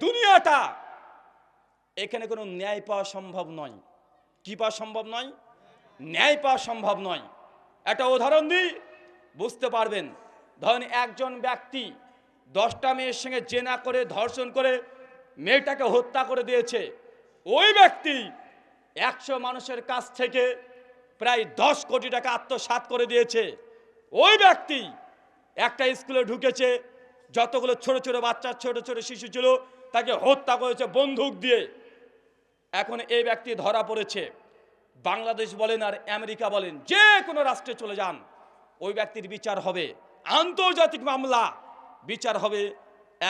দুনিয়াটা, এখানে কোনো ন্যায় পাওয়া সম্ভব নয়। কি পাওয়া সম্ভব নয়? ন্যায় পাওয়া সম্ভব নয়। একটা উদাহরণ দিই, বুঝতে পারবেন। ধরেন একজন ব্যক্তি 10টা মেয়ের সঙ্গে জেনা করে, ধর্ষণ করে মেয়েটাকে হত্যা করে দিয়েছে। ওই ব্যক্তি 100 মানুষের কাছ থেকে প্রায় 10 কোটি টাকা আত্মসাৎ করে দিয়েছে। ওই ব্যক্তি একটা স্কুলে ঢুকেছে, যতগুলো ছোট ছোট বাচ্চা, ছোট ছোট শিশু ছিল, তাকে হত্যা করেছে বন্দুক দিয়ে। এখন এই ব্যক্তি ধরা পড়েছে। বাংলাদেশ বলেন আর আমেরিকা বলেন, যে কোনো রাষ্ট্রে চলে যান, ওই ব্যক্তির বিচার হবে, আন্তর্জাতিক মামলা বিচার হবে।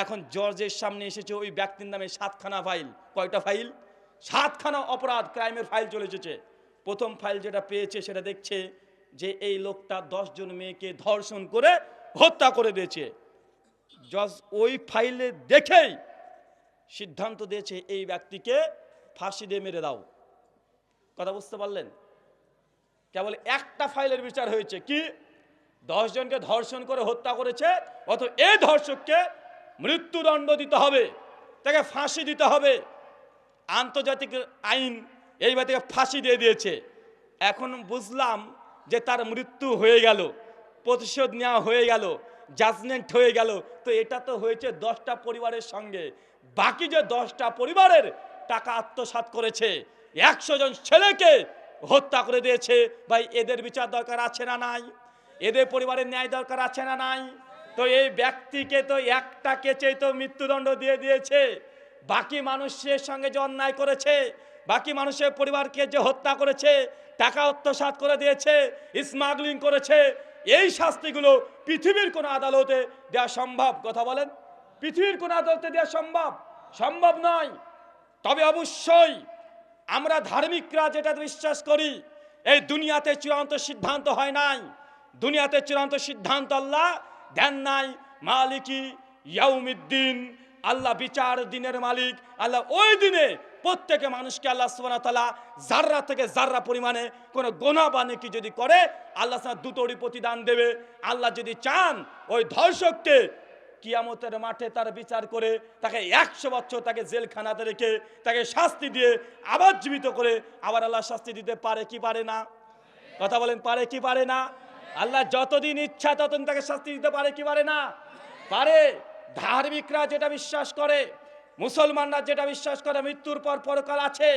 এখন জর্জের সামনে এসেছে ওই ব্যক্তির নামে 7খানা ফাইল। কয়টা ফাইল? 7খানা অপরাধ, ক্রাইমের ফাইল চলে এসেছে। প্রথম ফাইল যেটা পেয়েছে সেটা দেখছে যে এই লোকটা 10 জন মেয়েকে ধর্ষণ করে হত্যা করে দিয়েছে। জজ ওই ফাইলে দেখেই সিদ্ধান্ত দিয়েছে এই ব্যক্তিকে ফাঁসি দিয়ে মেরে দাও। কথা বুঝতে পারলেন? কেবল একটা ফাইলের বিচার হয়েছে, কি 10 জনকে ধর্ষণ করে হত্যা করেছে, অত এই ধর্ষককে মৃত্যুদণ্ড দিতে হবে, তাকে ফাঁসি দিতে হবে। আন্তর্জাতিক আইন এইবার থেকে ফাঁসি দিয়ে দিয়েছে। এখন বুঝলাম যে তার মৃত্যু হয়ে গেল, প্রতিশোধ নেওয়া হয়ে গেল, জাজমেন্ট হয়ে গেল। তো এটা তো হয়েছে 10টা পরিবারের সঙ্গে। বাকি যে 10টা পরিবারের টাকা আত্মসাৎ করেছে, 100 জন ছেলেকে হত্যা করে দিয়েছে, ভাই এদের বিচার দরকার আছে না নাই? এদের পরিবারের ন্যায় দরকার আছে না নাই? তো এই ব্যক্তিকে তো একটা কেচেই তো মৃত্যুদণ্ড দিয়ে দিয়েছে। বাকি মানুষের সঙ্গে যে অন্যায় করেছে, বাকি মানুষের পরিবারকে যে হত্যা করেছে, টাকা আত্মসাৎ করে দিয়েছে, স্মাগলিং করেছে, এই শাস্তিগুলো পৃথিবীর কোন আদালতে দেওয়া সম্ভব? কথা বলেন, পৃথিবীর কোন আদালতে দেওয়া সম্ভব নয়। তবে অবশ্যই আমরা ধার্মিকরা যেটা বিশ্বাস করি, এই দুনিয়াতে চূড়ান্ত সিদ্ধান্ত হয় নাই। দুনিয়াতে চূড়ান্ত সিদ্ধান্ত আল্লাহ দেন নাই। মালিকি ইয়াউমিদ্দিন, আল্লাহ বিচার দিনের মালিক। আল্লাহ ওই দিনে প্রত্যেকে মানুষকে আল্লাহ সুবহানাহু ওয়া তাআলা জাররা থেকে জাররা পরিমাণে কোনো গুনাহ বা নেকি যদি করে, আল্লাহ তাআলা দুটোরই প্রতিদান দেবে। আল্লাহ যদি চান ওই ধর্ষককে কিয়ামতের মাঠে তার বিচার করে তাকে 100 বছর তাকে জেলখানাতে রেখে তাকে শাস্তি দিয়ে আবার জীবিত করে আবার আল্লাহ শাস্তি দিতে পারে কি পারে না? কথা বলেন, পারে কি পারে না? আল্লাহ যতদিন ইচ্ছা ততদিন তাকে শাস্তি দিতে পারে কি পারে না? পারে। ধার্মিকরা যেটা বিশ্বাস করে, মুসলমানরা যেটা বিশ্বাস করে, মৃত্যুর পর পরকাল আছে।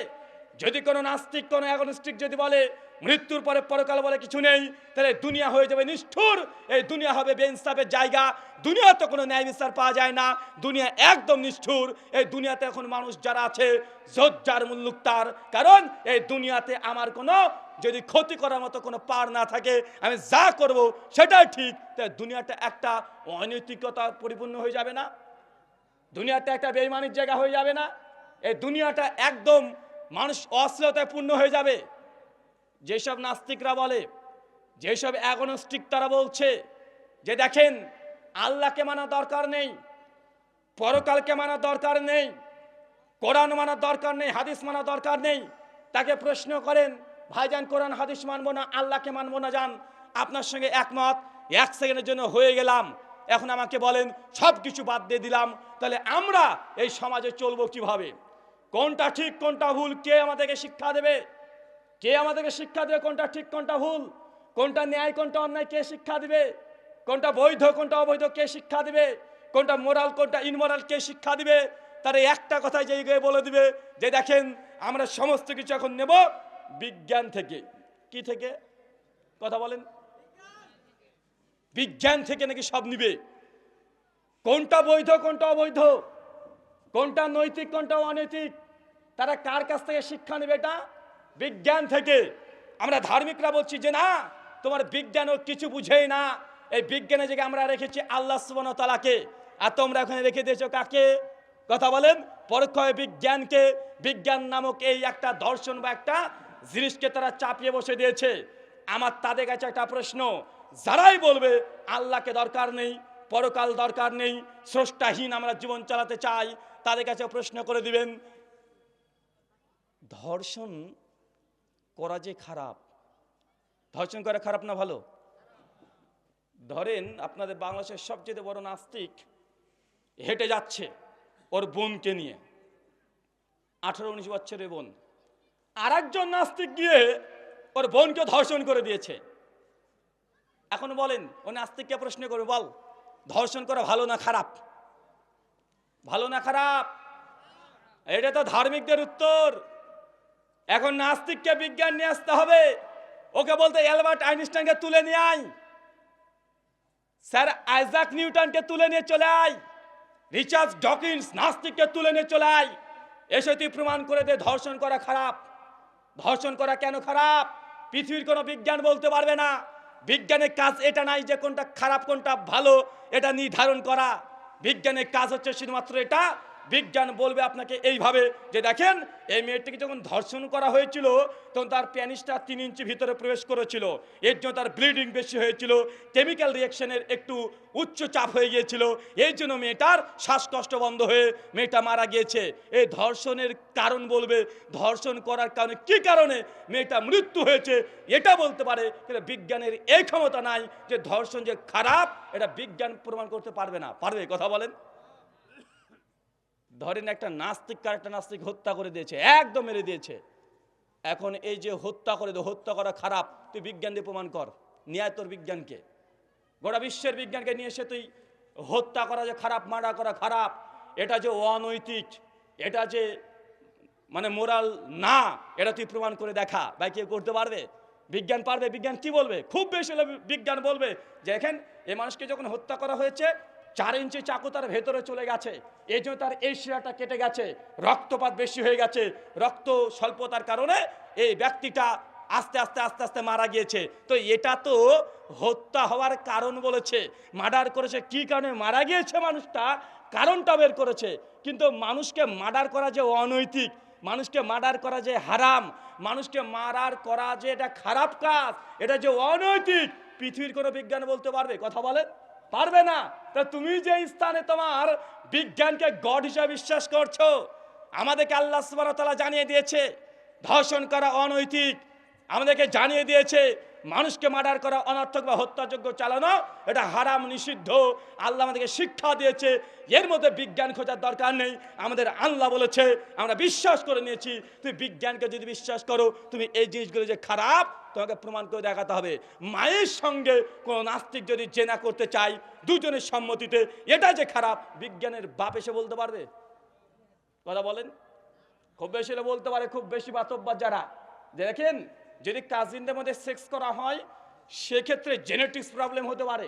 যদি কোনো নাস্তিক, কোনো অ্যাগনস্টিক যদি বলে মৃত্যুর পরে পরকাল বলে কিছু নেই, তাহলে দুনিয়া হয়ে যাবে নিষ্ঠুর। এই দুনিয়া হবে বেইনসাফের জায়গা। দুনিয়াতে কোনো ন্যায় বিচার পাওয়া যায় না। দুনিয়া একদম নিষ্ঠুর। এই দুনিয়াতে এখন মানুষ যারা আছে জজ্জার মুল্লুক তার, কারণ এই দুনিয়াতে আমার কোনো যদি ক্ষতি করার মতো কোনো পার না থাকে, আমি যা করব সেটাই ঠিক। তাই দুনিয়াটা একটা অনৈতিকতা পরিপূর্ণ হয়ে যাবে না? দুনিয়াটা একটা বেঈমানির জায়গা হয়ে যাবে না? এই দুনিয়াটা একদম মানুষ অশ্লীলতায় পূর্ণ হয়ে যাবে। যেসব নাস্তিকরা বলে, যেসব অ্যাগনস্টিক তারা বলছে যে দেখেন আল্লাহকে মানা দরকার নেই, পরকালকে মানা দরকার নেই, কোরআন মানা দরকার নেই, হাদিস মানা দরকার নেই, তাকে প্রশ্ন করেন ভাইজান কোরআন হাদিস মানবো না, আল্লাহকে মানবো না, যান আপনার সঙ্গে একমত, 1 সেকেন্ডের জন্য হয়ে গেলাম, এখন আমাকে বলেন সব কিছু বাদ দিয়ে দিলাম, তাহলে আমরা এই সমাজে চলবো কিভাবে? কোনটা ঠিক কোনটা ভুল কে আমাদেরকে শিক্ষা দেবে? কে আমাদেরকে শিক্ষা দেবে কোনটা ঠিক কোনটা ভুল, কোনটা ন্যায় কোনটা অন্যায় কে শিক্ষা দিবে? কোনটা বৈধ কোনটা অবৈধ কে শিক্ষা দিবে? কোনটা মোরাল কোনটা ইনমোরাল কে শিক্ষা দিবে? তার একটা কথাই যে বলে দিবে যে দেখেন আমরা সমস্ত কিছু এখন নেব বিজ্ঞান থেকে। কি থেকে? কথা বলেন, বিজ্ঞান থেকে নাকি সব নিবে। কোনটা বৈধ কোনটা অবৈধ, কোনটা নৈতিক কোনটা অনৈতিক, তারা কার কাছ থেকে শিক্ষা নেবে? এটা বিজ্ঞান থেকে। আমরা ধার্মিকরা বলছি যে না, তোমার বিজ্ঞানও কিছু বুঝেই না। এই বিজ্ঞানের জায়গায় আমরা রেখেছি আল্লাহ সুবহানাহু ওয়া তাআলাকে, আর তোমরা এখানে রেখে দিয়েছো কাকে? কথা বলেন, পরোক্ষ বিজ্ঞানকে। বিজ্ঞান নামক এই একটা দর্শন বা একটা জিনিসকে তারা চাপিয়ে বসে দিয়েছে। আমার তাদের কাছে একটা প্রশ্ন, যারাই বলবে আল্লাহকে দরকার নেই, পরকাল দরকার নেই, স্রষ্টাহীন আমরা জীবন চালাতে চাই, তাদের কাছে প্রশ্ন করে দিবেন ধর্ষণ করা যে খারাপ, ধর্ষণ করা খারাপ না ভালো? ধরেন আপনাদের বাংলাদেশের সবচেয়ে বড় নাস্তিক হেঁটে যাচ্ছে, ওর বোনকে নিয়ে, 18-19 বছরের বোন। আর একজন নাস্তিক গিয়ে ওর বোনকে ধর্ষণ করে দিয়েছে। এখন বলেন, ও নাস্তিককে প্রশ্ন করবে, বল ধর্ষণ করা ভালো না খারাপ? ভালো না খারাপ? এটা তো ধার্মিকদের উত্তর। এখন নাস্তিককে বিজ্ঞান নিয়ে আসতে হবে, ওকে বলতে অ্যালবার্ট আইনস্টাইনকে তুলে নিয়ে আয়, স্যার আইজাক নিউটনকে তুলে নিয়ে চলে আয়, রিচার্ড ডকিন্স নাস্তিককে তুলে নিয়ে চলে আয়, এসে তুই প্রমাণ করে দে ধর্ষণ করা খারাপ। ধর্ষণ করা কেন খারাপ? পৃথিবীর কোনো বিজ্ঞান বলতে পারবে না। বিজ্ঞানের কাজ এটা নাই যে কোনটা খারাপ কোনটা ভালো এটা নির্ধারণ করা। বিজ্ঞানের কাজ হচ্ছে শুধুমাত্র এটা, বিজ্ঞান বলবে আপনাকে এইভাবে যে দেখেন এই মেয়েটিকে যখন ধর্ষণ করা হয়েছিল তখন তার পেনিসটা 3 ইঞ্চি ভিতরে প্রবেশ করেছিল, এর জন্য তার ব্লিডিং বেশি হয়েছিল, কেমিক্যাল রিয়াকশনের একটু উচ্চ চাপ হয়ে গিয়েছিল, এই জন্য মেয়েটার শ্বাসকষ্ট বন্ধ হয়ে মেয়েটা মারা গিয়েছে। এই ধর্ষণের কারণ বলবে, ধর্ষণ করার কারণে কি কারণে মেয়েটা মৃত্যু হয়েছে এটা বলতে পারে, কিন্তু বিজ্ঞানের এই ক্ষমতা নাই যে ধর্ষণ যে খারাপ এটা বিজ্ঞান প্রমাণ করতে পারবে না। পারবে? কথা বলেন। ধরেন একটা নাস্তিক একটা নাস্তিক হত্যা করে দিয়েছে, একদম মেরে দিয়েছে। এখন এই যে হত্যা করে হত্যা করা খারাপ, তুই বিজ্ঞান দিয়ে প্রমাণ কর, নিয়ে তোর বিজ্ঞানকে, গোটা বিশ্বের বিজ্ঞানকে নিয়ে এসে তুই হত্যা করা যে খারাপ, মার্ডার করা খারাপ, এটা যে অনৈতিক, এটা যে মানে মোরাল না, এটা তুই প্রমাণ করে দেখা। ভাই কেউ করতে পারবে? বিজ্ঞান পারবে? বিজ্ঞান কি বলবে? খুব বেশি হলে বিজ্ঞান বলবে যে দেখেন এই মানুষকে যখন হত্যা করা হয়েছে 4 ইঞ্চি চাকু তার ভেতরে চলে গেছে, এই জন্য তার এই শিরাটা কেটে গেছে, রক্তপাত বেশি হয়ে গেছে, রক্ত স্বল্পতার কারণে এই ব্যক্তিটা আস্তে আস্তে আস্তে আস্তে মারা গিয়েছে। তো এটা তো হত্যা হওয়ার কারণ বলেছে, মার্ডার করেছে কি কারণে মারা গিয়েছে মানুষটা, কারণটা বের করেছে। কিন্তু মানুষকে মার্ডার করা যে অনৈতিক, মানুষকে মার্ডার করা যে হারাম, মানুষকে মার্ডার করা যে এটা খারাপ কাজ, এটা যে অনৈতিক, পৃথিবীর কোনো বিজ্ঞান বলতে পারবে? কথা বলেন, পারবে না। তা তুমি যে স্থানে তোমার বিজ্ঞানকে গড হিসাবে বিশ্বাস করছো, আমাদেরকে আল্লাহ সুবহানাহু ওয়া তাআলা জানিয়ে দিয়েছে ধর্ষণ করা অনৈতিক, আমাদেরকে জানিয়ে দিয়েছে মানুষকে মার্ডার করা অনর্থক বা হত্যাযোগ্য চালানো এটা হারাম, নিষিদ্ধ। আল্লাহ আমাদেরকে শিক্ষা দিয়েছে, এর মধ্যে বিজ্ঞান খোঁজার দরকার নেই। আমাদের আল্লাহ বলেছে, আমরা বিশ্বাস করে নিয়েছি। তুমি বিজ্ঞানকে যদি বিশ্বাস করো, তুমি এই জিনিসগুলো যে খারাপ তোমাকে প্রমাণ করে দেখাতে হবে। মায়ের সঙ্গে কোনো নাস্তিক যদি জেনা করতে চায় দুজনের সম্মতিতে, এটা যে খারাপ, বিজ্ঞানের বাপ এসে বলতে পারবে? কথা বলেন। খুব বেশি হলে বলতে পারে, খুব বেশি বাতব্বার যারা, দেখেন যদি কাজিনদের মধ্যে সেক্স করা হয় সেক্ষেত্রে জেনেটিক্স প্রবলেম হতে পারে,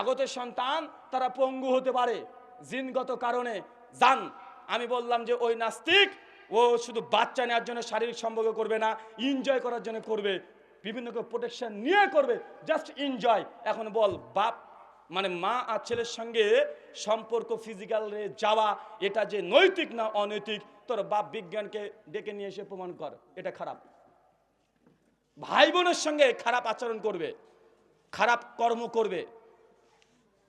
আগত সন্তান তারা পঙ্গু হতে পারে জিনগত কারণে। জান, আমি বললাম যে ওই নাস্তিক ও শুধু বাচ্চা নেওয়ার জন্য শারীরিক সম্পর্ক করবে না, এনজয় করার জন্য করবে, বিভিন্ন প্রোটেকশন নিয়ে করবে, জাস্ট এনজয়। এখন বল, বাপ মানে মা আর ছেলের সঙ্গে সম্পর্ক ফিজিক্যাল যাওয়া এটা যে নৈতিক না অনৈতিক, তোর বাপ বিজ্ঞানকে ডেকে নিয়ে এসে প্রমাণ কর এটা খারাপ। ভাই বোনের সঙ্গে খারাপ আচরণ করবে, খারাপ কর্ম করবে,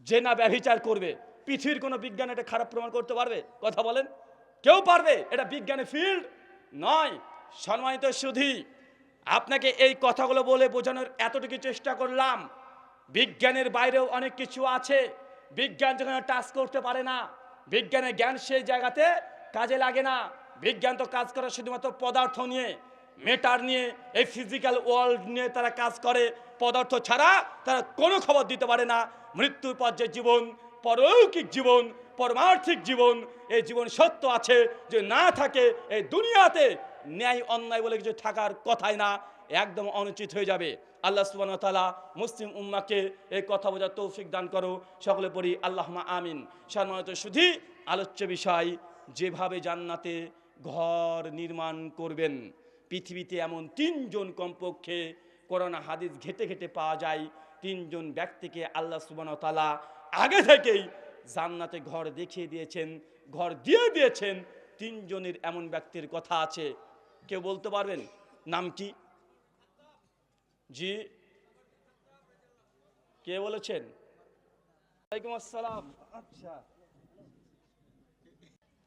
জেনা ব্যভিচার করবে, পৃথিবীর কোনো বিজ্ঞান এটা খারাপ প্রমাণ করতে পারবে? কথা বলেন, কেউ পারবে? এটা বিজ্ঞানের ফিল্ড নয়। সম্মানিত সুধী, আপনাকে এই কথাগুলো বলে বোঝানোর এতটুকু চেষ্টা করলাম, বিজ্ঞানের বাইরেও অনেক কিছু আছে। বিজ্ঞান যেখানে টাচ করতে পারে না, বিজ্ঞানের জ্ঞান সেই জায়গাতে কাজে লাগে না। বিজ্ঞান তো কাজ করে শুধুমাত্র পদার্থ নিয়ে, মেটার নিয়ে, এই ফিজিক্যাল ওয়ার্ল্ড নিয়ে তারা কাজ করে। পদার্থ ছাড়া তারা কোনো খবর দিতে পারে না। মৃত্যুর পর যে জীবন, পরলৌকিক জীবন, পরমার্থিক জীবন, এই জীবন সত্য আছে, যে না থাকে এই দুনিয়াতে ন্যায় অন্যায় বলে কিছু থাকার কথাই না, একদম অনুচিত হয়ে যাবে। আল্লাহ সুবহানাহু ওয়া তাআলা মুসলিম উম্মাহকে এই কথা বোঝার তৌফিক দান করো। সকলে পড়ি আল্লাহুম্মা আমিন। সম্মানিত সুধী, আলোচ্য বিষয় যেভাবে জান্নাতে ঘর নির্মাণ করবেন, পৃথিবীতে এমন 3 জন কমপক্ষে কোরআন হাদিস ঘেটে ঘেটে পাওয়া যায়, 3 জন ব্যক্তিকে আল্লাহ সুবহানাহু ওয়া তাআলা আগে থেকেই জান্নাতে ঘর দেখিয়ে দিয়েছেন, ঘর দিয়ে দিয়েছেন। 3 জনের এমন ব্যক্তির কথা আছে, কেউ বলতে পারবেন নাম কি? জি, কে বলেছেন? ওয়ালাইকুম আসসালাম। আচ্ছা,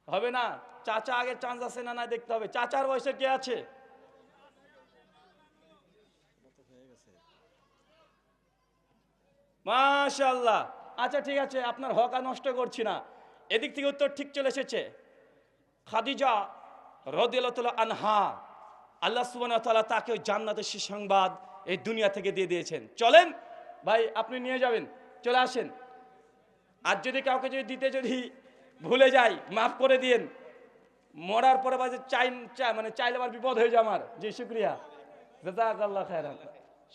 হবে না, চাচা আগে চান্স আছে না না দেখতে হবে। চাচার বয়সে কে আছে? মাশাআল্লাহ। আচ্ছা ঠিক আছে, আপনার হক আর নষ্ট করছি না। এদিক থেকে উত্তর ঠিক চলে এসেছে। খাদিজা রাদিয়াল্লাহু তাআলা আনহা, আল্লাহ সুবহানাহু ওয়া তাআলা তাকে জান্নাতের সুসংবাদ এই দুনিয়া থেকে দিয়ে দিয়েছেন। চলেন ভাই, আপনি নিয়ে যাবেন, চলে আসেন। আর যদি কাউকে যদি দিতে যদি ভুলে যাই, মাফ করে দিয়েন। মরার পরে বাজে মানে চাইলে আমার বিপদ হয়ে যায় আমার। জি শুকরিয়া, জাযাকাল্লাহ খায়রান,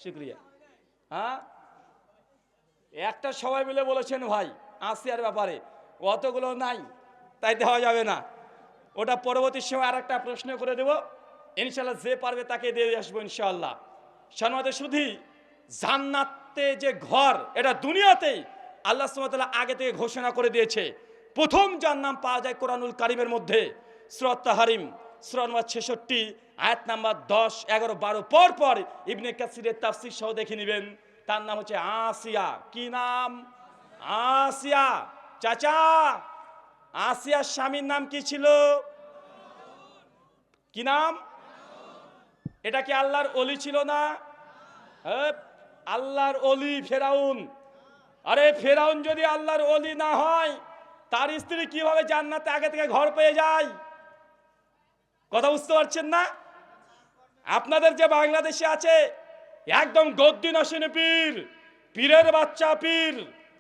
শুকরিয়া। হ্যাঁ, একটা সবাই মিলে বলেছেন ভাই আসিয়ার ব্যাপারে, অতগুলো নাই, তাই দেওয়া যাবে না। ওটা পরবর্তী সময় আর একটা প্রশ্ন করে দেব ইনশাল্লাহ, যে পারবে তাকে দিয়ে আসবো ইনশাআল্লাহ। সম্মানিত সুধী, জান্নাতে যে ঘর, এটা দুনিয়াতেই আল্লাহ সুবহানাহু ওয়া তাআলা আগে থেকে ঘোষণা করে দিয়েছে। প্রথম যার নাম পাওয়া যায় কোরআনুল কারিমের মধ্যে, সূরা তাহরিম সূরা নম্বর 66 আয়াত নাম্বার 10, 11, 12 পর পর ইবনে কাসিরের তাফসীর সহ দেখে নেবেন। তার নাম হচ্ছে আসিয়া। কি নাম? আসিয়া। চাচা, আসিয়ার স্বামীর নাম কি ছিল? কি নাম? এটা কি আল্লাহর ওলি ছিল না? আল্লাহর ওলি ফেরাউন। আরে ফেরাউন যদি আল্লাহর ওলি না হয়, তার স্ত্রী কিভাবে জান্নাতে আগে থেকে ঘর পেয়ে যায়? কথা বুঝতে পারছেন না? আপনাদের যে বাংলাদেশে আছে একদম গদ্দি নসেন পীর, পীরের বাচ্চা পীর,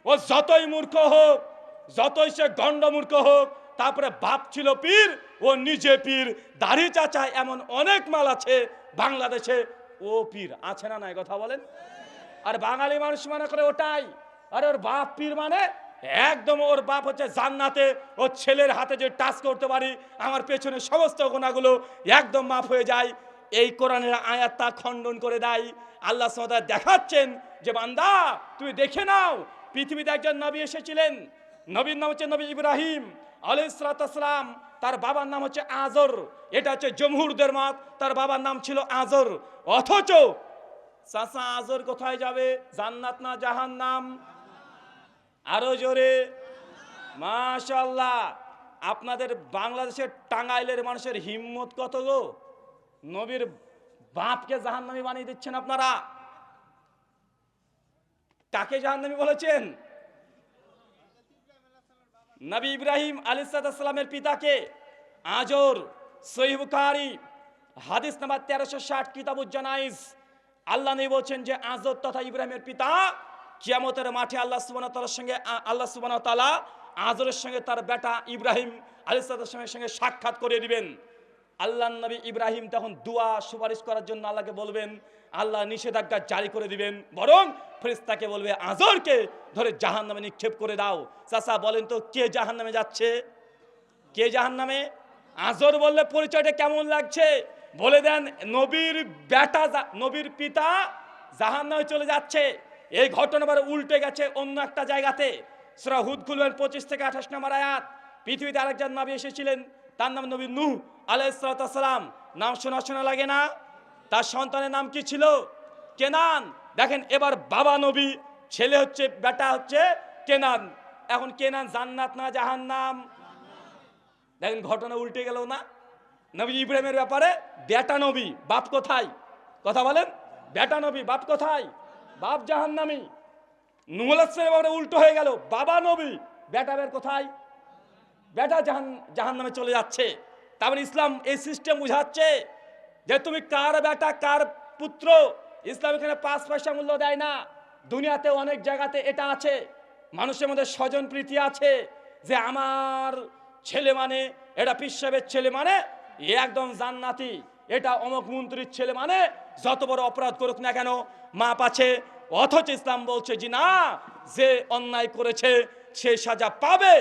ও যতই মূর্খ হোক, যতই সে গন্ড মূর্খ হোক, তারপরে বাপ ছিল পীর, ও নিজে পীর, দাড়ি চাচা, এমন অনেক মাল আছে বাংলাদেশে। ও পীর আছে না নাই? কথা বলেন। আর বাঙালি মানুষ মনে করে ওটাই, আর ওর বাপ পীর মানে একদম ওর বাপ হচ্ছে জান্নাতে, ওর ছেলের হাতে যে টাচ করতে পারি আমার পেছনে সমস্ত গুনাহগুলো একদম মাফ হয়ে যায়। এই কোরআনের আয়াত তা খণ্ডন করে দেয়। আল্লাহ সুবহানাহু ওয়া তাআলা দেখাচ্ছেন যে বান্দা তুমি দেখে নাও, পৃথিবীতে একজন নবী এসেছিলেন, নবীর নাম হচ্ছে নবী ইব্রাহিম আলাইহিস সালাতু ওয়াস সালাম। তার বাবার নাম হচ্ছে আজর। এটা হচ্ছে জমহুরদের মত, তার বাবার নাম ছিল আজর। অথচ চাচা আজর কোথায় যাবে? জান্নাত না জাহান্নাম? আরো জোরে মাশাআল্লাহ। আপনাদের বাংলাদেশের টাঙ্গাইলের মানুষের হিম্মত কত গো! নবীর বাপকে জাহান্নামী বানিয়ে দিচ্ছেন আপনারা। কাকে জাহান্নামী বলেছেন? নবী ইব্রাহিম আলাইহিস সালামের পিতাকে আজর। সহিহ বুখারী হাদিস নাম্বার 1360 কিতাবুজ জানাইজ, আল্লাহ নবী বলছেন যে আজর তথা ইব্রাহিমের পিতা কিয়ামতের মাঠে আল্লাহ সুবহানাহু ওয়া তাআলা আজরের সঙ্গে তার বেটা ইব্রাহিম আলাইহিস সালামের সঙ্গে সাক্ষাৎ করে দিবেন। আল্লাহর নবী ইব্রাহিম তখন দোয়া সুপারিশ করার জন্য আল্লাহকে বলবেন, আল্লাহ নিষেধাজ্ঞা জারি করে দিবেন, বরং ফেরেশতাকে বলবে আজরকে ধরে জাহান্নামে নিক্ষেপ করে দাও। চাচা বলেন তো কে জাহান্নামে যাচ্ছে? কে জাহান্নামে? আজর বললে পরিচয়টা কেমন লাগছে? বলে দেন নবীর বেটা, নবীর পিতা জাহান্নামে চলে যাচ্ছে। এই ঘটনা আবার উল্টে গেছে অন্য একটা জায়গাতে। সূরা হুদ খুলবেন 25 থেকে 28 নম্বর আয়াত। পৃথিবীতে আরেকজন নবী এসেছিলেন, তার নাম নবী নূহ আলাইহিস সালাম। নাম শোনা শোনা লাগে না? তার সন্তানের নাম কি ছিল? কেনান। দেখেন এবার বাবা নবী, ছেলে হচ্ছে, বেটা হচ্ছে কেনান। এখন কেনান জান্নাত না জাহান্নাম? দেখেন ঘটনা উল্টে গেল না? নবী ইব্রাহিমের ব্যাপারে বেটা নবী, বাপ কোথায়? কথা বলেন। বেটা নবী, বাপ কোথায়? বাপ জাহান্নামী। নূহ আলাইহিস সালামের ব্যাপারে উল্টো হয়ে গেল, বাবা নবী, বেটা বের কোথায়? বেটা জাহান্নামে চলে যাচ্ছে। তারপরে ইসলাম এই সিস্টেম বুঝাচ্ছে যে তুমি কার বেটা কার পুত্র, ইসলাম এখানে 5 পয়সা মূল্য দেয় না। দুনিয়াতে অনেক জায়গাতে এটা আছে, মানুষের মধ্যে স্বজন প্রীতি আছে যে আমার ছেলে মানে, এটা পীর সাহেবের ছেলে মানে এ একদম জান্নাতি, এটা অমুক মন্ত্রীর ছেলে মানে যত বড় অপরাধ করুক না কেন মাপ আছে। অথচ ইসলাম বলছে যে না, যে অন্যায় করেছে সে সাজা পাবে,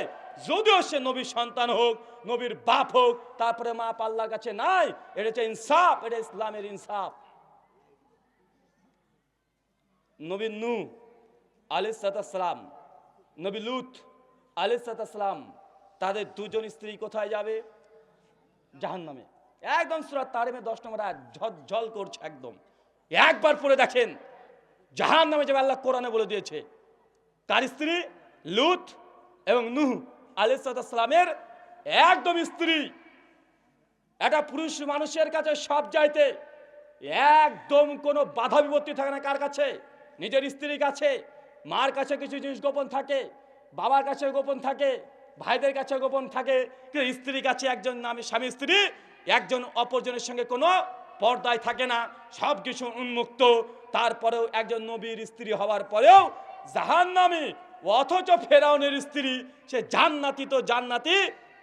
যদিও সে নবীর সন্তান হোক, নবীর বাপ হোক, তারপরে মাপ আল্লাহর কাছে নাই। এটা হচ্ছে ইনসাফ, এটা ইসলামের ইনসাফ। নবী নূহ আলাইহিস সালাম, নবী লূত আলাইহিস সালাম, তাদের দুজন স্ত্রী কোথায় যাবে? জাহান্নামে। একদম সূরা তাহরিমে 10 নম্বর আয়াত ঝলঝল করছে একদম। একবার পড়ে দেখেন, জাহান্নামে যাবে আল্লাহ কোরআনে বলে দিয়েছে। কার স্ত্রী? লূত এবং নূহ আলাইহিস সালামের একদম স্ত্রী। এটা পুরুষ মানুষের কাছে সব চাইতে একদম কোনো বাধা বিপত্তি থাকে না। কার কাছে? নিজের স্ত্রীর কাছে। মার কাছে কিছু জিনিস গোপন থাকে, বাবার কাছে গোপন থাকে, ভাইদের কাছে গোপন থাকে, কিন্তু স্ত্রীর কাছে একজন নামে স্বামী স্ত্রী একজন অপরজনের সঙ্গে কোনো পর্দায় থাকে না, সব কিছু উন্মুক্ত। তারপরেও একজন নবীর স্ত্রী হওয়ার পরেও জাহান্নামী, অথচ ফেরাউনের স্ত্রী সে জান্নাতি, তো জান্নাতি,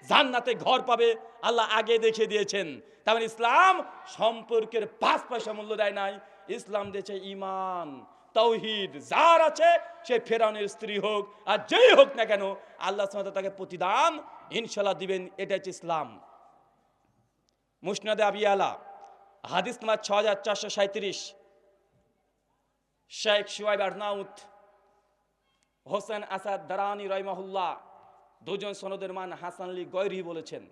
জান্নাতে ঘর পাবে আল্লাহ আগে দেখিয়ে দিয়েছেন। তার মানে ইসলাম সম্পর্কের 5 পয়সা মূল্য দেয় নাই, ইসলাম দিয়েছে ইমান তাওহীদ। যার আছে সে ফেরাউনের স্ত্রী হোক আর যেই হোক না কেন, আল্লাহ সুবহানাহু ওয়া তাআলা তাকে প্রতিদান ইনশাআল্লাহ দিবেন। এটা হচ্ছে ইসলাম। মুসনাদে আবি আলা হাদিস নাম্বার 6437, শেখ শুআইব আরনাউত, হোসেন আসাদ দারানি রাহিমাহুল্লাহ, দুজন সনদের মান হাসান আলী গয়রি বলেছেন।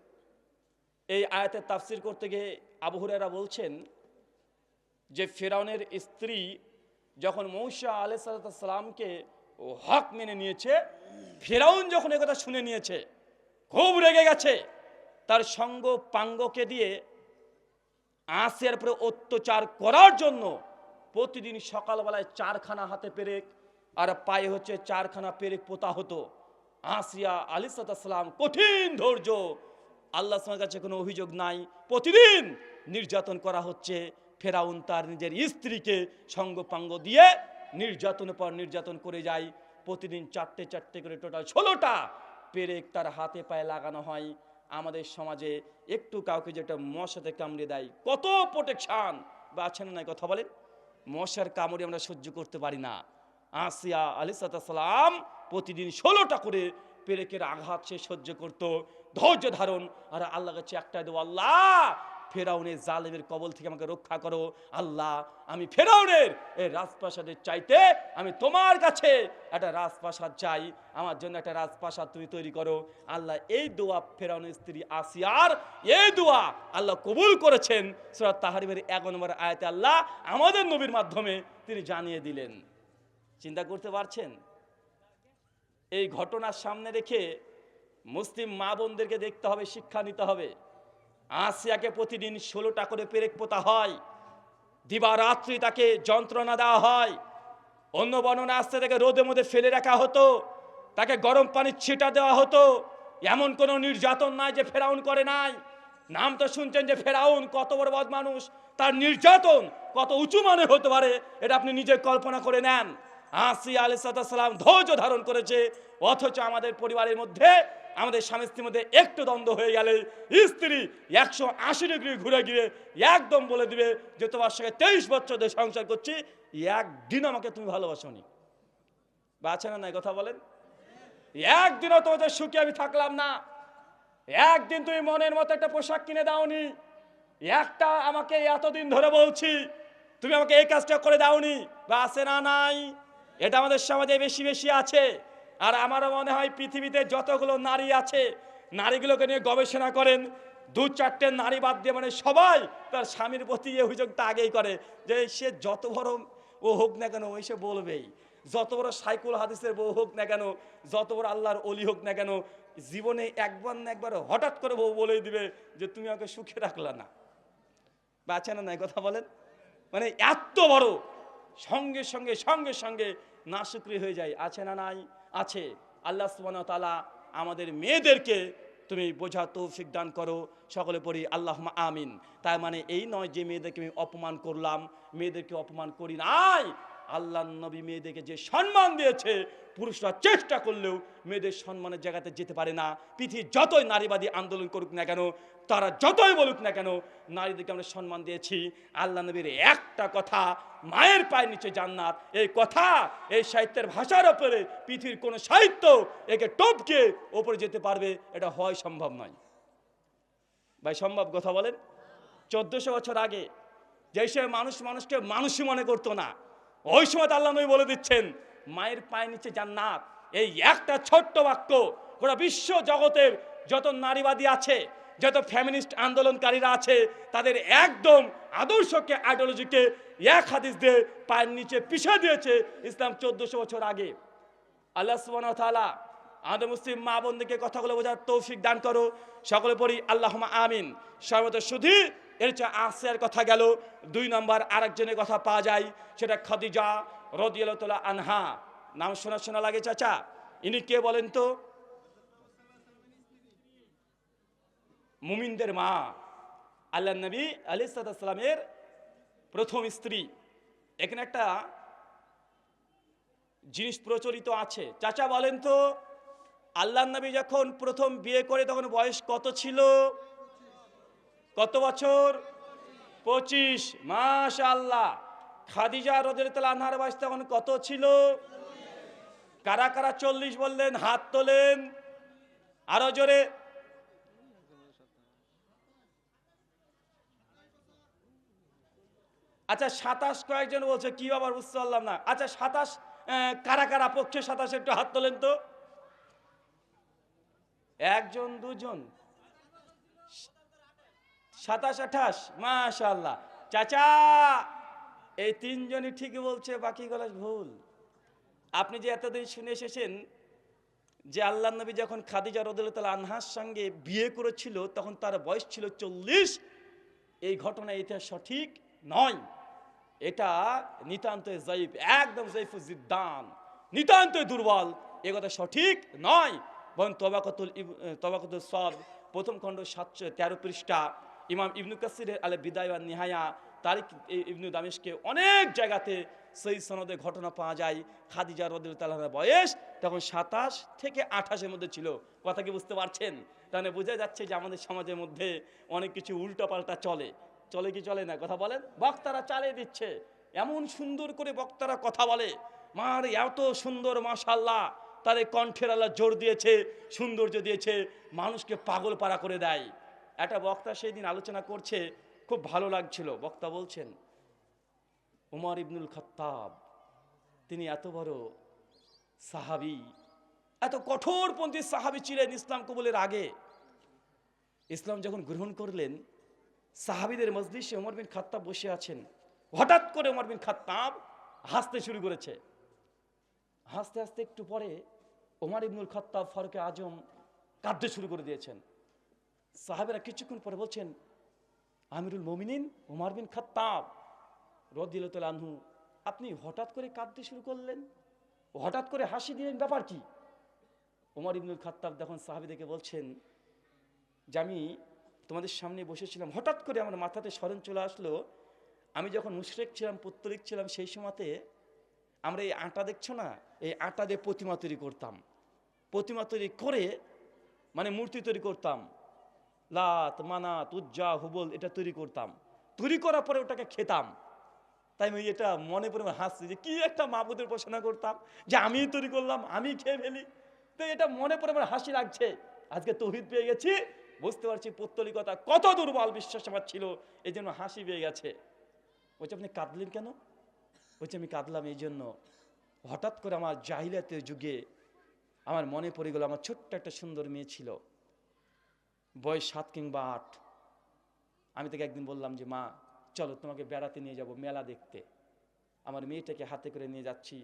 এই আয়াতের তাফসির করতে গিয়ে আবু হুরায়রা বলছেন যে ফেরাউনের স্ত্রী যখন মূসা আলাইহিস সালামকে হক মেনে নিয়েছে, ফেরাউন যখন একথা শুনে নিয়েছে খুব রেগে গেছে। তার সঙ্গ পাঙ্গকে দিয়ে আসিয়ার উপরে অত্যাচার করার জন্য প্রতিদিন সকালবেলায় 4খানা হাতে পেরেক আর পায়ে হচ্ছে 4খানা পেরেক পোতা হতো। আসিয়া আলাইহিস সালাম কঠিন ধৈর্য, আল্লাহ সুবহানাহু ওয়া তাআলার কাছে কোনো অভিযোগ নাই, প্রতিদিন নির্যাতন করা হচ্ছে। ফেরাউন তার নিজের স্ত্রীকে সঙ্গপাঙ্গ দিয়ে নির্যাতনের পর নির্যাতন করে যায়। প্রতিদিন 4টে করে টোটাল 16টা পেরেক তার হাতে পায়ে লাগানো হয়। আমাদের সমাজে একটু কাউকে যেটা মশাতে কামড়ে দেয়, কত প্রোটেকশন বা আছে না নাই কথা বলেন, মশার কামড়ে আমরা সহ্য করতে পারি না। আসিয়া আলাইহিস সালাম প্রতিদিন 16টা করে পেরেকের আঘাত সে সহ্য করত, ধৈর্য ধারণ। আর আল্লাহর কাছে একটাই দোয়া, আল্লাহ ফেরাউনের জালেমের কবল থেকে আমাকে রক্ষা করো। আল্লাহ আমি ফেরাউনের এই রাজপ্রাসাদের চাইতে আমি তোমার কাছে একটা রাজপ্রাসাদ চাই, আমার জন্য একটা রাজপ্রাসাদ তুমি তৈরি করো। আল্লাহ এই দোয়া ফেরাউনের স্ত্রী আসিয়ার এই দোয়া আল্লাহ কবুল করেছেন। সূরা তাহরিমের 1 নম্বর আয়াতে আল্লাহ আমাদের নবীর মাধ্যমে তিনি জানিয়ে দিলেন। চিন্তা করতে পারছেন? এই ঘটনার সামনে রেখে মুসলিম মা বোনদেরকে দেখতে হবে, শিক্ষা নিতে হবে। আসিয়াকে প্রতিদিন 16টা করে পেরেক পোতা হয়, দিবারাত্রি তাকে যন্ত্রণা দেওয়া হয়। অন্য বর্ণনা আসতে তাকে রোদের মধ্যে ফেলে রাখা হতো, তাকে গরম পানির ছিটা দেওয়া হতো। এমন কোনো নির্যাতন নাই যে ফেরাউন করে নাই। নাম তো শুনছেন যে ফেরাউন কত বড় বদ মানুষ, তার নির্যাতন কত উঁচু মানে হতে পারে, এটা আপনি নিজে কল্পনা করে নেন। আসিয়া আলাইহিস সালাম ধৈর্য ধারণ করেছে, অথচ আমাদের পরিবারের মধ্যে আমাদের স্বামী স্ত্রীর মধ্যে একটু দ্বন্দ্ব হয়ে গেলে স্ত্রী 180 ডিগ্রি ঘুরে গিয়ে একদম বলে দিবে যে তোমার সঙ্গে 23 বছর ধরে সংসার করছি, একদিন আমাকে তুমি ভালোবাসোনি। বা আছে না নাই কথা বলেন? একদিনও তোমাদের সুখে আমি থাকলাম না, একদিন তুমি মনের মতো একটা পোশাক কিনে দাওনি, একটা আমাকে এতদিন ধরে বলছি তুমি আমাকে এই কাজটা করে দাওনি। বা আছে না নাই? এটা আমাদের সমাজে বেশি বেশি আছে। আর আমারও মনে হয় পৃথিবীতে যতগুলো নারী আছে, নারীগুলোকে নিয়ে গবেষণা করেন, 2-4টে নারী বাদ দিয়ে মানে সবাই তার স্বামীর প্রতি এই অভিযোগটা আগেই করে যে সে যত বড় ও হোক না কেন ওই সে বলবেই, যত বড় সাইকুল হাদিসের বউ হোক না কেন, যত বড় আল্লাহর অলি হোক না কেন, জীবনে একবার না একবার হঠাৎ করে বউ বলে দিবে যে তুমি আমাকে সুখে রাখলা না। বা আছে না নাই কথা বলেন? মানে এত বড় সঙ্গে সঙ্গে সঙ্গে সঙ্গে নাশুকরি হয়ে যায়। আছে না নাই? আছে। আল্লাহ সুবহানাহু ওয়া তাআলা আমাদের মেয়েদেরকে তুমি বোঝার তৌফিক দান করো, সকলে পড়ি আল্লাহুম্মা আমিন। তার মানে এই নয় যে মেয়েদেরকে আমি অপমান করলাম, মেয়েদেরকে অপমান করি নাই। আল্লাহর নবী মেয়েদেরকে যে সম্মান দিয়েছে, পুরুষরা চেষ্টা করলেও মেয়েদের সম্মানের জায়গাতে যেতে পারে না। পৃথিবীর যতই নারীবাদী আন্দোলন করুক না কেন, তারা যতই বলুক না কেন, নারীদেরকে আমরা সম্মান দিয়েছি। আল্লাহ নবীর একটা কথা, মায়ের পায়ের নিচে জান্নাত, এই কথা এই সাহিত্যের ভাষার ওপরে পৃথিবীর কোনো সাহিত্য একে টপকে ওপরে যেতে পারবে এটা হয় সম্ভব নয়। ভাই সম্ভব কথা বলেন? 1400 বছর আগে যে সে মানুষকে মানুষই মনে করতো না, ওই সময় আল্লাহ নবী বলে দিচ্ছেন মায়ের পায়ের নিচে জান্নাত। এই একটা ছোট্ট বাক্য গোটা বিশ্ব জগতের যত নারীবাদী আছে, যত ফ্যামিনিস্ট আন্দোলনকারীরা আছে, তাদের একদম আদর্শকে, আইডিওলজিকে এক হাদিস দিয়ে পায়ের নিচে পিছিয়ে দিয়েছে ইসলাম 1400 বছর আগে। আল্লাহ সুবহানাহু ওয়া তাআলা আমাদের মুসলিম মা বোনদেরকে কথাগুলো বোঝার তৌফিক দান করো, সকলে পড়ি আল্লাহুম্মা আমিন। সর্বত শুধু এর চেয়ে আসিয়ার কথা গেল, 2 নম্বর আরেকজনের কথা পাওয়া যায়, সেটা খাদিজা রাদিয়াল্লাহু তাআলা আনহা। নাম শোনা শোনা লাগে চাচা? ইনি কে বলেন তো? মুমিনদের মা, আল্লাহ নবী আলাইহিস সালামের প্রথম স্ত্রী। এখানে একটা জিনিস প্রচলিত আছে। চাচা বলেন তো, আল্লাহ নবী যখন প্রথম বিয়ে করে তখন বয়স কত ছিল? কত বছর? 25। মাশাআল্লাহ। খাদিজা রাদিয়াল্লাহু আনহার বয়স তখন কত ছিল? কারা কারা 40 বললেন? হাত তোলেন আরো জোরে। আচ্ছা 27 কয়েকজন বলছে, কি আবার বুঝতে পারলাম না। আচ্ছা 27 কারা কারা পক্ষে 27 একটু হাত তোলেন তো। একজন দুজন, 27 28। মাশাআল্লাহ। চাচা এই তিনজনই ঠিকই বলছে, বাকিগুলো ভুল। আপনি যে এতদিন শুনে এসেছেন যে আল্লাহ নবী যখন খাদিজা রাদিয়াল্লাহু আনহার সঙ্গে বিয়ে করেছিল তখন তার বয়স ছিল 40, এই ঘটনা এটা সঠিক নয়। এটা নিতান্তই যায়িফ, একদম যায়িফুজ জিদ্দান, নিতান্তই দুর্বল, এ কথা সঠিক নয়। বরং তবাকাতুল সব প্রথম খণ্ড 713 পৃষ্ঠা, ইমাম ইবনু কাসিরের আল বিদায়া ওয়ান নিহায়া, তারিক ইবনু দামেশকে অনেক জায়গাতে সহিহ সনদে ঘটনা পাওয়া যায়। খাদিজা রাদিয়াল্লাহু আনহার বয়স তখন 27 থেকে 28-এর মধ্যে ছিল। কথা কি বুঝতে পারছেন? তাহলে বোঝা যাচ্ছে যে আমাদের সমাজের মধ্যে অনেক কিছু উল্টাপাল্টা চলে। চলে কি চলে না? কথা বলেন। বক্তারা চালিয়ে দিচ্ছে, এমন সুন্দর করে বক্তারা কথা বলে, মার এত সুন্দর, মাশাআল্লাহ, তাদের কণ্ঠের আল্লাহ জোর দিয়েছে, সৌন্দর্য দিয়েছে, মানুষকে পাগল পারা করে দেয়। একটা বক্তা সেই দিন আলোচনা করছে, খুব ভালো লাগছিল। বক্তা বলছেন উমর ইবনুল খাত্তাব, তিনি এত বড় সাহাবী, এত কঠোরপন্থী সাহাবী ছিলেন ইসলাম কবুলের আগে। ইসলাম যখন গ্রহণ করলেন, সাহাবীদের মজলিসে ওমর বিন খাত্তাব বসে আছেন। হঠাৎ করে ওমর বিন খাত্তাব হাসতে শুরু করেছে। হাসতে হাসতে একটু পরে ওমর ইবনুল খাত্তাব ফারুক আজম কাঁদতে শুরু করে দিয়েছেন। সাহাবীরা কিছুক্ষণ পরে বলছেন, আমিরুল মুমিনিন ওমর বিন খাত্তাব রাদিয়াল্লাহু আনহু, আপনি হঠাৎ করে কাঁদতে শুরু করলেন, হঠাৎ করে হাসি দিলেন, ব্যাপার কি? ওমর ইবনুল খাত্তাব তখন সাহাবীদেরকে বলছেন যে আমি তোমাদের সামনে বসেছিলাম, হঠাৎ করে আমার মাথাতে স্মরণ চলে আসলো, আমি যখন মুশরিক ছিলাম, পত্তলিক ছিলাম, সেই সময়তে আমরা এই আটা দেখছো না, এই আটা দিয়ে প্রতিমা তৈরি করতাম। প্রতিমা তৈরি করে মানে মূর্তি তৈরি করতাম, লাত মানাত উজ্জা হুবল, এটা তৈরি করতাম। তৈরি করার পরে ওটাকে খেতাম। তাই আমি এটা মনে পড়ে হাসছি যে কি একটা মাবুদের উপাসনা করতাম, যে আমি তৈরি করলাম, আমি খেয়ে ফেলি। তো এটা মনে পড়ে আমার হাসি লাগছে। আজকে তৌহিদ পেয়ে গেছি, বুঝতে পারছি পৌত্তলিকতা কত দুর্বল বিশ্বাস আমার ছিল, এই জন্য হাসি পেয়ে গেছে। বলছে আপনি কাঁদলেন কেন? বলছে আমি কাঁদলাম এই জন্য, হঠাৎ করে আমার জাহিলিয়াতের যুগে আমার মনে পড়ে গেল, আমার ছোট্ট একটা সুন্দর মেয়ে ছিল, বয়স 7 কিংবা 8। আমি তাকে একদিন বললাম যে মা চলো তোমাকে বেড়াতে নিয়ে যাব, মেলা দেখতে। আমার মেয়েটাকে হাতে করে নিয়ে যাচ্ছি,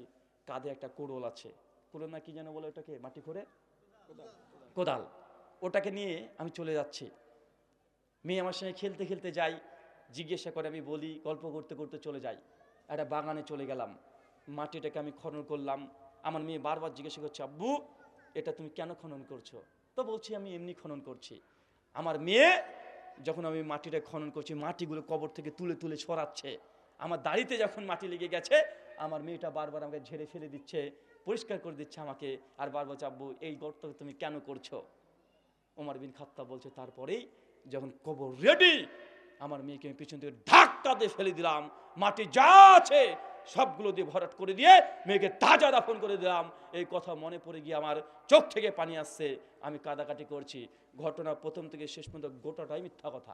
কাঁধে একটা কোড়ল আছে, কোড়ল না কি যেন বলে ওটাকে, মাটি করে কোদাল, ওটাকে নিয়ে আমি চলে যাচ্ছি। মেয়ে আমার সঙ্গে খেলতে খেলতে যাই, জিজ্ঞাসা করে, আমি বলি, গল্প করতে করতে চলে যাই। একটা বাগানে চলে গেলাম, মাটিটাকে আমি খনন করলাম। আমার মেয়ে বারবার জিজ্ঞাসা করছে, আব্বু এটা তুমি কেন খনন করছো? তো বলছি আমি এমনি খনন করছি। আমার মেয়ে যখন আমি মাটিটা খনন করছি, মাটিগুলো কবর থেকে তুলে তুলে সরাচ্ছে। আমার দাড়িতে যখন মাটি লেগে গেছে, আমার মেয়েটা বারবার আমাকে ঝেড়ে ফেলে দিচ্ছে, পরিষ্কার করে দিচ্ছে আমাকে, আর বারবার আব্বু এই গর্ত তুমি কেন করছো? ওমর বিন খাত্তাব বলছে তারপরেই যখন কবর রেডি, আমার মেয়েকে আমি পিছন থেকে ধাক্কা দিয়ে ফেলে দিলাম, মাটি যা আছে সবগুলো দিয়ে ভরাট করে দিয়ে মেয়েকে তাজা দাফন করে দিলাম। এই কথা মনে পড়ে গিয়ে আমার চোখ থেকে পানি আসছে, আমি কাঁদাকাটি করছি। ঘটনা প্রথম থেকে শেষ পর্যন্ত গোটাটাই মিথ্যা কথা।